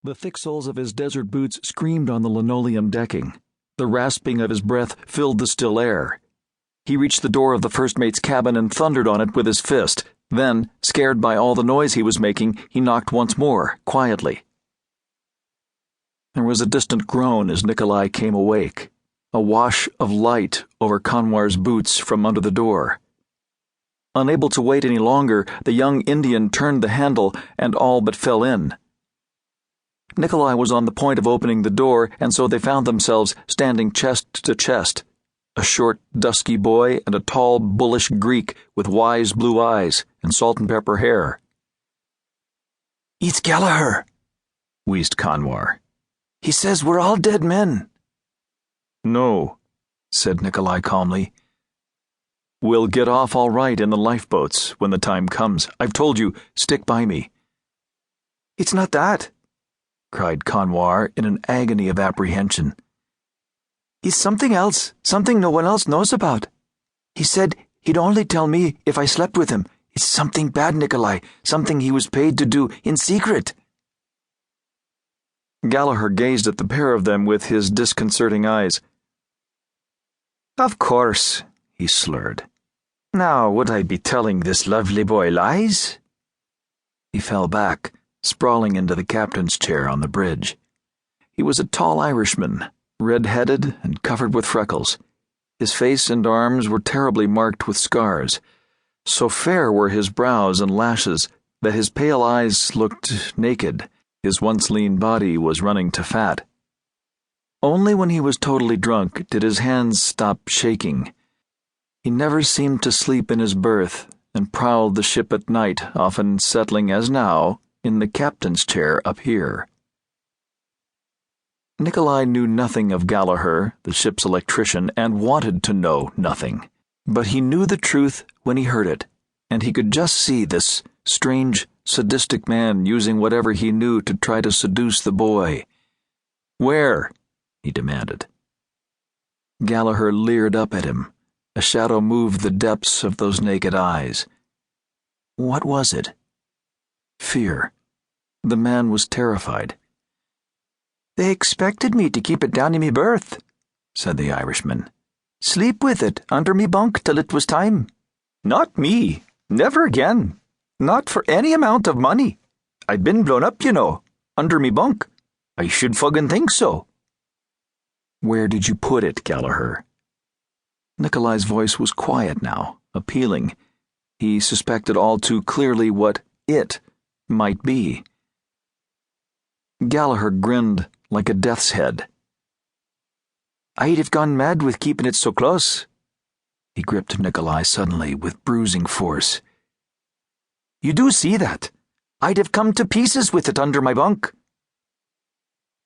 The thick soles of his desert boots screamed on the linoleum decking. The rasping of his breath filled the still air. He reached the door of the first mate's cabin and thundered on it with his fist. Then, scared by all the noise he was making, he knocked once more, quietly. There was a distant groan as Nikolai came awake, a wash of light over Kanwar's boots from under the door. Unable to wait any longer, the young Indian turned the handle and all but fell in. Nikolai was on the point of opening the door, and so they found themselves standing chest to chest, a short, dusky boy and a tall, bullish Greek with wise blue eyes and salt and pepper hair. "It's Gallagher," wheezed Kanwar. "He says we're all dead men." "No," said Nikolai calmly. "We'll get off all right in the lifeboats when the time comes. I've told you, stick by me." "It's not that," cried Kanwar in an agony of apprehension. "It's something else, something no one else knows about. He said he'd only tell me if I slept with him. It's something bad, Nikolai, something he was paid to do in secret." Gallagher gazed at the pair of them with his disconcerting eyes. "Of course," he slurred. "Now, would I be telling this lovely boy lies?" He fell back, sprawling into the captain's chair on the bridge. He was a tall Irishman, red-headed and covered with freckles. His face and arms were terribly marked with scars. So fair were his brows and lashes that his pale eyes looked naked. His once lean body was running to fat. Only when he was totally drunk did his hands stop shaking. He never seemed to sleep in his berth and prowled the ship at night, often settling, as now, in the captain's chair up here. Nikolai knew nothing of Gallagher, the ship's electrician, and wanted to know nothing. But he knew the truth when he heard it, and he could just see this strange, sadistic man using whatever he knew to try to seduce the boy. "Where?" he demanded. Gallagher leered up at him. A shadow moved the depths of those naked eyes. What was it? Fear. The man was terrified. "They expected me to keep it down in me berth," said the Irishman. "Sleep with it under me bunk till it was time. Not me. Never again. Not for any amount of money. I'd been blown up, you know, under me bunk. I should fucking think so." "Where did you put it, Gallagher?" Nikolai's voice was quiet now, appealing. He suspected all too clearly what it might be. Gallagher grinned like a death's head. "I'd have gone mad with keeping it so close." He gripped Nikolai suddenly with bruising force. "You do see that? I'd have come to pieces with it under my bunk."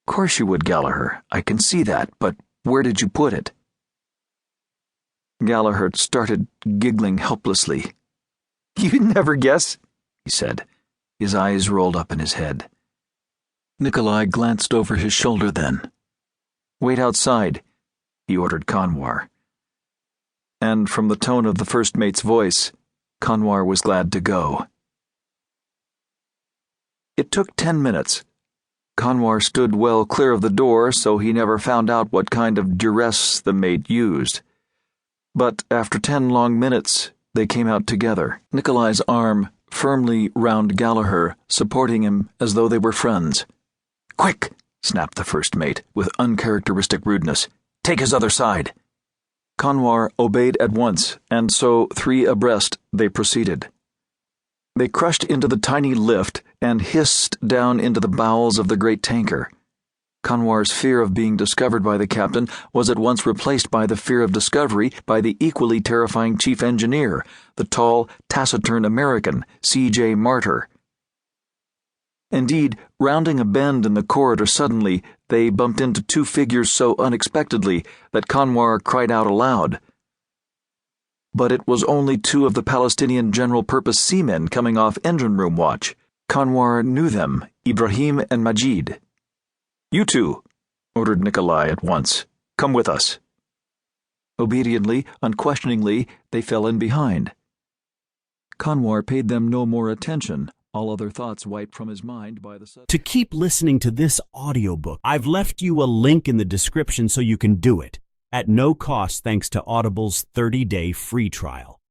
"Of course you would, Gallagher. I can see that, but where did you put it?" Gallagher started giggling helplessly. "You'd never guess," he said. His eyes rolled up in his head. Nikolai glanced over his shoulder then. "Wait outside," he ordered Kanwar. And from the tone of the first mate's voice, Kanwar was glad to go. It took 10 minutes. Kanwar stood well clear of the door, so he never found out what kind of duress the mate used. But after 10 long minutes, they came out together, Nikolai's arm firmly round Gallagher, supporting him as though they were friends. "Quick!" snapped the first mate, with uncharacteristic rudeness. "Take his other side." Kanwar obeyed at once, and so, 3 abreast, they proceeded. They crushed into the tiny lift and hissed down into the bowels of the great tanker. Kanwar's fear of being discovered by the captain was at once replaced by the fear of discovery by the equally terrifying chief engineer, the tall, taciturn American, C.J. Martyr. Indeed, rounding a bend in the corridor suddenly, they bumped into 2 figures so unexpectedly that Kanwar cried out aloud. But it was only 2 of the Palestinian general-purpose seamen coming off engine room watch. Kanwar knew them, Ibrahim and Majid. "You 2, ordered Nikolai at once. "Come with us." Obediently, unquestioningly, they fell in behind. Kanwar paid them no more attention, all other thoughts wiped from his mind by the sudden. To keep listening to this audiobook, I've left you a link in the description so you can do it, at no cost thanks to Audible's 30-day free trial.